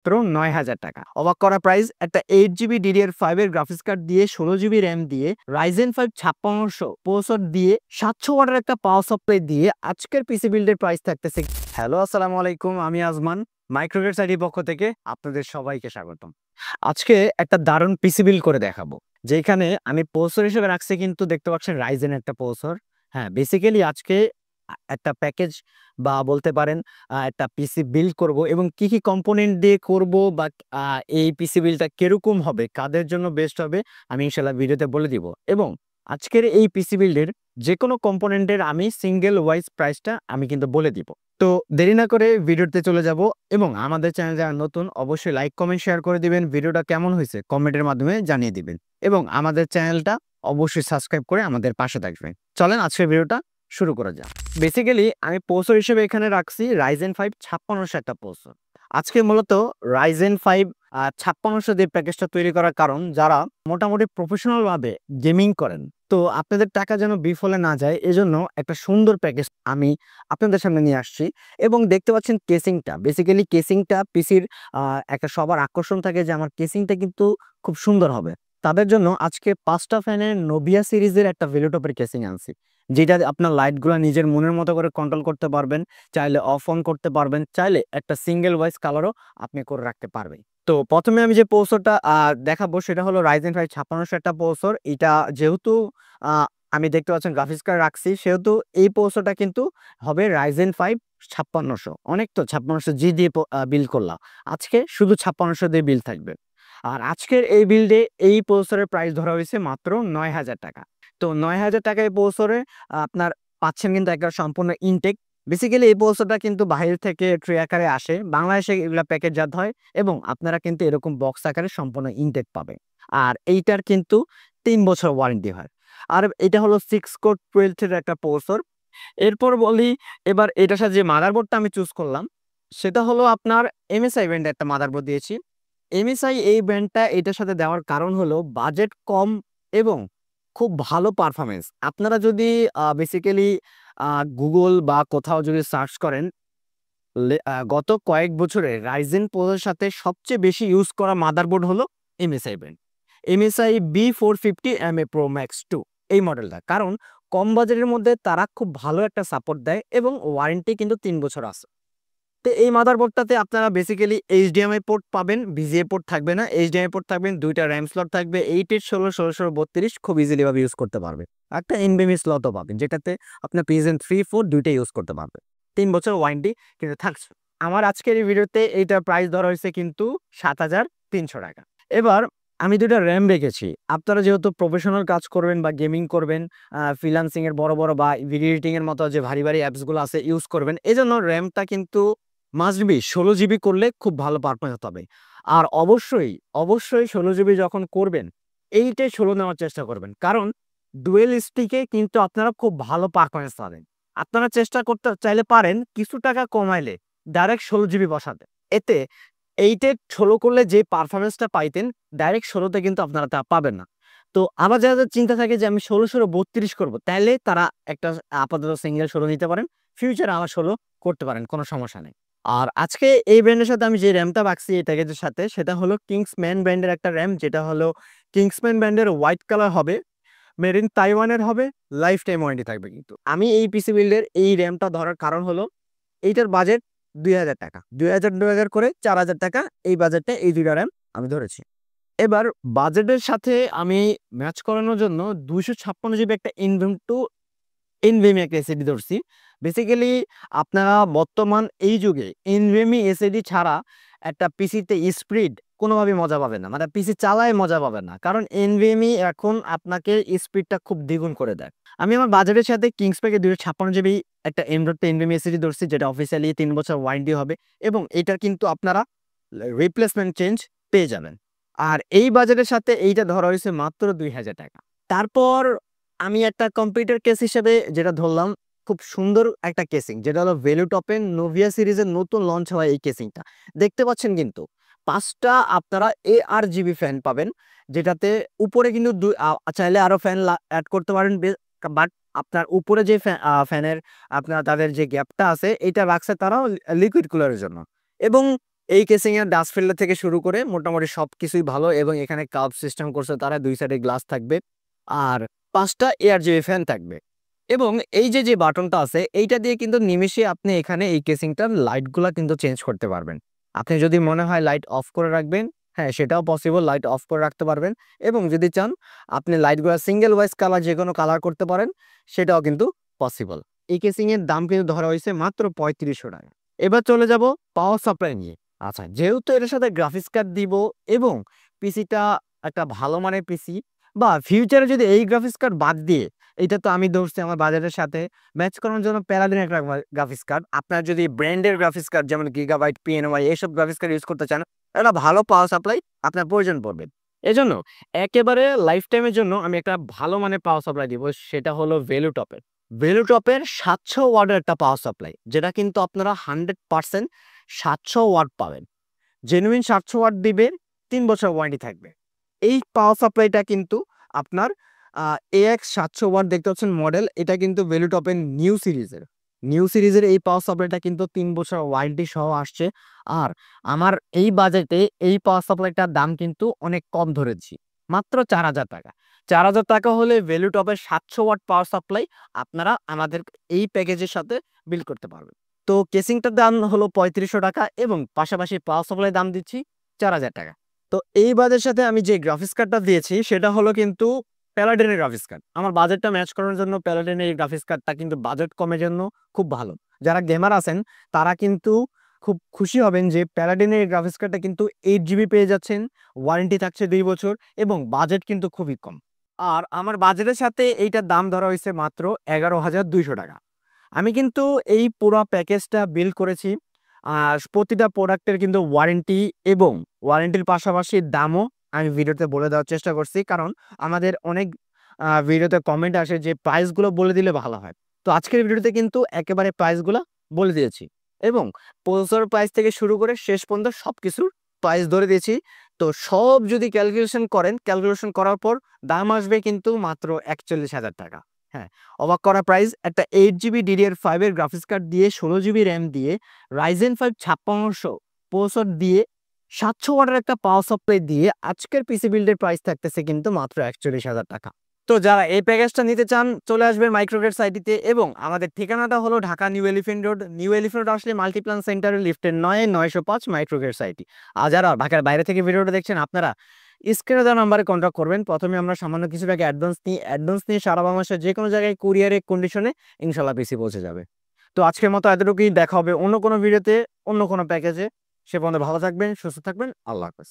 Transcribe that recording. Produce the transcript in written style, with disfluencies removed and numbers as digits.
মাত্র ৯,০০০ টাকা। অবাক করা প্রাইস। একটা 8 GB DDR5 এর গ্রাফিক্স কার্ড দিয়ে 16 GB র্যাম দিয়ে Ryzen 5 5600 প্রসেসর দিয়ে 700 ওয়াটের একটা পাওয়ার সাপ্লাই দিয়ে আজকের পিসি বিল্ডের প্রাইস থাকতেছে। হ্যালো, আসসালামু আলাইকুম, আমি আজমান মাইক্রোগেটস আইডির পক্ষ থেকে আপনাদের সবাইকে স্বাগতম। আজকে একটা দারুণ পিসি বিল্ড করে দেখাবো, যেখানে আমি প্রসেসর হিসেবে রাখছি কিন্তু দেখতে পাচ্ছেন রাইজেন একটা প্রসেসর। হ্যাঁ, বেসিক্যালি আজকে একটা প্যাকেজ বা বলতে পারেন একটা পিসি বিল্ড করব এবং কি কি কম্পোনেন্ট দিয়ে করব বা এই পিসি বিল্ডটা কিরকম হবে, কাদের জন্য বেস্ট হবে, আমি ইনশাআল্লাহ ভিডিওতে বলে দিব। এবং আজকের এই পিসি বিল্ডের যে কোনো কম্পোনেন্টের আমি সিঙ্গেল ওয়াইজ প্রাইসটা আমি কিন্তু বলে দিব। তো দেরি না করে ভিডিওতে চলে যাব এবং আমাদের চ্যানেল যারা নতুন অবশ্যই লাইক কমেন্ট শেয়ার করে দিবেন। ভিডিওটা কেমন হয়েছে কমেন্টের মাধ্যমে জানিয়ে দিবেন এবং আমাদের চ্যানেলটা অবশ্যই সাবস্ক্রাইব করে আমাদের পাশে থাকবেন। চলেন আজকের ভিডিওটা শুরু করা যাক। বেসিক্যালি আমি প্রসেসর হিসেবে এখানে রাখছি Ryzen 5 5600 একটা প্রসেসর। আজকে মূলত Ryzen 5 5600 দিয়ে প্যাকেজটা তৈরি করার কারণ, যারা মোটামুটি প্রফেশনাল ভাবে গেমিং করেন, তো আপনাদের টাকা যেন বিফলে না যায় এজন্য একটা সুন্দর প্যাকেজ আমি আপনাদের সামনে নিয়ে আসছি। এবং দেখতে পাচ্ছেন কেসিংটা, বেসিক্যালি কেসিংটা পিসির একটা সবার আকর্ষণ থাকে যে আমার কেসিংটা কিন্তু খুব সুন্দর হবে। তাদের জন্য আজকে 5টা ফ্যানের নোভিয়া সিরিজের একটা ভেলোটপের কেসিং আনছি, যেটা আপনার লাইটগুলো নিজের মনের মতো করে কন্ট্রোল করতে পারবেন, চাইলে অফ অন করতে পারবেন, চাইলে একটা সিঙ্গেল ভয়েস কালারও আপনি করে রাখতে পারবেন। তো প্রথমে আমি যে প্রসেসরটা দেখাবো সেটা হলো Ryzen 5 5600 একটা প্রসেসর। এটা যেহেতু আমি দেখতে পাচ্ছেন গ্রাফিক্স কার্ড রাখছি, সেহেতু এই প্রসেসরটা কিন্তু হবে Ryzen 5 5600। অনেক তো 5600G দিয়ে বিল্ড করলাম, আজকে শুধু 5600 দিয়ে বিল্ড থাকবে। আর আজকের এই বিল্ডে এই প্রসেসরের প্রাইস ধরা হয়েছে মাত্র ৯,০০০ টাকা। তো ৯,০০০ টাকায় প্রসেসরে আপনার পাচ্ছেন কিন্তু একটা সম্পূর্ণ ইনটেক। বেসিক্যালি এই প্রসেসরটা কিন্তু বাইরে থেকে ট্রে আকারে আসে, বাংলাদেশে এগুলা প্যাকেটজাত হয় এবং আপনারা কিন্তু এরকম বক্স আকারে সম্পূর্ণ ইনটেক পাবে। আর এইটার কিন্তু ৩ বছর ওয়ারেন্টি হয়। আর এটা হলো 6 কোর 12 থ্রেডের একটা প্রসেসর। এরপর বলি, এবার এটার সাথে যে মাদারবোর্ডটা আমি চুজ করলাম সেটা হলো আপনার MSI ব্র্যান্ডের একটা মাদারবোর্ড দিয়েছি। MSI এই ব্র্যান্ডটা এটার সাথে দেওয়ার কারণ হলো বাজেট কম এবং খুব ভালো পারফরম্যান্স। আপনারা যদি বেসিক্যালি গুগল বা কোথাও যদি সার্চ করেন, গত কয়েক বছরে রাইজেন প্রোর সাথে সবচেয়ে বেশি ইউজ করা মাদারবোর্ড হলো MSI brand. MSI B450MA Pro Max 2 এই মডেলটা, কারণ কম বাজেটের মধ্যে তারা খুব ভালো একটা সাপোর্ট দেয় এবং ওয়ারেন্টি কিন্তু ৩ বছর আছে। তো এই মাদারবোর্ডটাতে আপনারা বেসিক্যালি HDMI পোর্ট পাবেন, VGA পোর্ট থাকবে না, HDMI পোর্ট থাকবেন, 2টা র্যাম স্লট থাকবে, 8 16 16 32 খুব ইজিলি ভাবে ইউজ করতে পারবে। একটা NVMe স্লটও পাবেন, যেটাতে আপনার PSN 3 4 দুইটাই ইউজ করতে পারবে। ৩ বছর ওয়ারেন্টি কিন্তু থাকছে। আমার আজকের এই ভিডিওতে এইটার প্রাইস ধরা হয়েছে কিন্তু ৭,৩০০ টাকা। এবার আমি 2টা র্যাম রেখেছি। আপনারা যেহেতু প্রফেশনাল কাজ করবেন বা গেমিং করবেন, ফ্রিল্যান্সিং এর বড় বড় বা ভিডিও এডিটিং এর মতো যে ভারী ভারী অ্যাপসগুলো আছে ইউজ করবেন, এজন্য র্যামটা কিন্তু মাস্ট বি 16 GB করলে খুব ভালো পারফরম্যান্স হবে। আর অবশ্যই অবশ্যই 16 GB যখন করবেন, 8 এ 16 নেওয়ার চেষ্টা করবেন, কারণ ডুয়েল স্টিকে কিন্তু আপনারা খুব ভালো পারফরম্যান্স পাবেন। আপনারা চেষ্টা করতে চাইলে পারেন কিছু টাকা কমাইলে ডাইরেক্ট 16 GB বসাতে। এতে 8 এ 16 করলে যে পারফরম্যান্সটা পাইতেন ডাইরেক্ট 16তে কিন্তু আপনারা তা পাবেন না। তো আবার যাদের চিন্তা থাকে যে আমি 16 16 32 করব, তাইলে তারা একটা আপাতত সিঙ্গেল 16 নিতে পারেন, ফিউচারে আবার 16 করতে পারেন, কোনো সমস্যা নেই। আর আজকে এই ব্র্যান্ডের সাথে আমি যে র্যামটা রাখছি এই প্যাকেজের সাথে, সেটা হলো কিংসম্যান ব্র্যান্ডের একটা র্যাম, যেটা হলো কিংসম্যান ব্র্যান্ডের হোয়াইট কালার হবে, মেড ইন তাইওয়ানের হবে, লাইফ টাইম ওয়ারেন্টি থাকবে। কিন্তু আমি এই পিসি বিল্ডের এই র্যামটা ধরার কারণ হলো এইটার বাজেট ২,০০০ টাকা, ২,০০০ করে ৪,০০০ টাকা, এই বাজেটে এই 2টা র্যাম আমি ধরেছি। এবার বাজেটের সাথে আমি ম্যাচ করানোর জন্য 256 GB একটা NVMe একটা এসএসডি ধরছি। বেসিক্যালি আপনারা বর্তমান এই যুগে NVMe এসএসডি ছাড়া একটা পিসিতে স্পিড কোনোভাবেই মজা পাবেন না, মানে পিসি চালায় মজা পাবেন না, কারণ NVMe এখন আপনাকে স্পিডটা খুব দ্বিগুণ করে দেয়। আমি আমার বাজেটের সাথে কিংসপ্যাকে 256 GB একটা NVMe এসএসডি ধরছি, যেটা অফিসিয়ালি 3 বছর ওয়ারেন্টি হবে এবং এটার কিন্তু আপনারা রিপ্লেসমেন্ট চেঞ্জ পেয়ে যাবেন। আর এই বাজেটের সাথে এইটা ধরা হয়েছে মাত্র ২,০০০ টাকা। তারপর আমি একটা কম্পিউটার কেস হিসেবে যেটা ধরলাম, খুব সুন্দর একটা কেসিং, যেটা হলো ভেলুটপের নোভিয়া সিরিজের নতুন লঞ্চ হওয়া এই কেসিংটা দেখতে পাচ্ছেন। কিন্তু 5টা আপনারা ARGB ফ্যান পাবেন, যেটাতে উপরে কিন্তু চাইলে আরো ফ্যান অ্যাড করতে পারেন, বাট আপনার উপরে যে ফ্যানের আপনার তাদের যে গ্যাপটা আছে এটা রাখছে তারাও লিকুইড কুলারের জন্য। এবং এই কেসিং এর ডাস্ট ফিল্টার থেকে শুরু করে মোটামুটি সবকিছুই ভালো এবং এখানে কার্ভ সিস্টেম করছে তারা, 2 সাইডে গ্লাস থাকবে আর 5টা এয়ারজিবি ফ্যান থাকবে। এবং এই যে বাটনটা আছে এইটা দিয়ে কিন্তু নিমেষে আপনি এখানে এই কেসিংটার লাইটগুলা কিন্তু চেঞ্জ করতে পারবেন। আপনি যদি মনে হয় লাইট অফ করে রাখবেন, হ্যাঁ সেটাও পসিবল, লাইট অফ করে রাখতে পারবেন। এবং যদি চান আপনি লাইটগুলো সিঙ্গেল ওয়াইজ কালার যে কোনো কালার করতে পারেন, সেটাও কিন্তু পসিবল। এই কেসিং এর দাম কিন্তু ধরা হয়েছে মাত্র 3500 টাকা। এবার চলে যাব পাওয়ার সাপ্লাই নিয়ে। আচ্ছা, যেহেতু এটার সাথে গ্রাফিক্স কার্ড দিব এবং পিসিটা একটা ভালো মানের পিসি, বা ফিউচারে যদি এই গ্রাফিক্স কার্ড বাদ দিয়ে, এটা তো আমি ধরছি আমার বাজেটের সাথে ম্যাচ করার জন্য প্যালাডিন একটা গ্রাফিক্স কার্ড, আপনার যদি ব্র্যান্ডের গ্রাফিক্স কার্ড যেমন গিগাবাইট, পিএনওয়াই এইসব গ্রাফিক্স কার্ড ইউজ করতে চান, একটা ভালো পাওয়ার সাপ্লাই আপনার প্রয়োজন পড়বে। এজন্য একেবারে লাইফ টাইমের জন্য আমি একটা ভালো মানের পাওয়ার সাপ্লাই দিব, সেটা হলো ভ্যালুটপের। ভ্যালুটপের 700 ওয়াটের একটা পাওয়ার সাপ্লাই, যেটা কিন্তু আপনারা 100% 700 ওয়াট পাবেন। জেনুইন 700 ওয়াট দিবে, 3 বছর ওয়ারেন্টি থাকবে। এই পাওয়ার সাপ্লাইটা কিন্তু আপনার AX 700 ওয়াট দেখতে পাচ্ছেন মডেল, এটা কিন্তু ভ্যালুটপের নিউ সিরিজের এই পাওয়ার সাপ্লাইটা কিন্তু 3 বছর ওয়ারেন্টি সহ আসছে। আর আমার এই বাজেটে এই পাওয়ার সাপ্লাইটার দাম কিন্তু অনেক কম ধরেছি, মাত্র 4000 টাকা। 4000 টাকা হলে ভ্যালুটপের 700 ওয়াট পাওয়ার সাপ্লাই আপনারা আমাদের এই প্যাকেজের সাথে বিল করতে পারবেন। তো কেসিংটার দাম হলো 3500 টাকা এবং পাশাপাশি পাওয়ার সাপ্লাই দাম দিচ্ছি 4000 টাকা। তো এই বাজেটের সাথে আমি যে গ্রাফিক্স কার্ডটা দিয়েছি সেটা হলো কিন্তু প্যালাডিনের গ্রাফিক্স কার্ড। আমার বাজেটটা ম্যাচ করার জন্য প্যালাডিনের এই গ্রাফিক্স কার্ডটা কিন্তু বাজেট কমের জন্য খুব ভালো। যারা গেমার আছেন তারা কিন্তু খুব খুশি হবেন যে প্যালাডিনের এই গ্রাফিক্স কার্ডটা কিন্তু 8 জিবি পেয়ে যাচ্ছেন, ওয়ারেন্টি থাকছে 2 বছর এবং বাজেট কিন্তু খুবই কম। আর আমার বাজেটের সাথে এইটার দাম ধরা হয়েছে মাত্র 11,200 টাকা। আমি কিন্তু এই পুরো প্যাকেজটা বিল করেছি। প্রতিটা প্রোডাক্টের কিন্তু ওয়ারেন্টি এবং ওয়ারেন্টির পাশাপাশি দামও আমি ভিডিওতে বলে দেওয়ার চেষ্টা করছি। কারণ আমাদের অনেক ভিডিওতে কমেন্ট আসে যে প্রাইসগুলো বলে দিলে ভালো হয়। তো আজকের ভিডিওতে কিন্তু একেবারে প্রাইসগুলো বলে দিয়েছি এবং প্রসেসর প্রাইস থেকে শুরু করে শেষ পর্যন্ত সবকিছুর প্রাইস ধরে দিয়েছি। তো সব যদি ক্যালকুলেশন করার পর দাম আসবে কিন্তু মাত্র 41,000 টাকা। হ্যাঁ, অবাক করা প্রাইস। একটা 8 জিবি DDR5 এর গ্রাফিক্স কার্ড দিয়ে 16 জিবি র্যাম দিয়ে Ryzen 5 5600 প্রসেসর দিয়ে 700 ওয়াটের একটা পাওয়ার সাপ্লাই দিয়ে আজকের পিসি বিল্ডের প্রাইস থাকতেছে কিন্তু মাত্র 41,000 টাকা। তো যারা এই প্যাকেজটা নিতে চান চলে আসবেন মাইক্রোগেট সাইটিতে এবং আমাদের ঠিকানাটা হলো ঢাকা নিউ এলিফ্যান্ট রোড আসলে মাল্টিপ্লান সেন্টারের লিফটের 905 মাইক্রোগেট সাইটি। আর যারা ঢাকার বাইরে থেকে ভিডিওটা দেখছেন আপনারা স্ক্রিনে দেওয়া নাম্বারে কন্ট্যাক্ট করবেন। প্রথমে আমরা সামান্য কিছু টাকা অ্যাডভান্স নিয়ে সারা বাংলাদেশের যে কোনো জায়গায় কুরিয়ারে কন্ডিশনে ইনশাল্লাহ পিসি পৌঁছে যাবে। তো আজকের মতো এতটুকুই, দেখা হবে অন্য কোনো ভিডিওতে অন্য কোনো প্যাকেজে। সে পর্যন্ত ভালো থাকবেন, সুস্থ থাকবেন, আল্লাহ হাফেজ।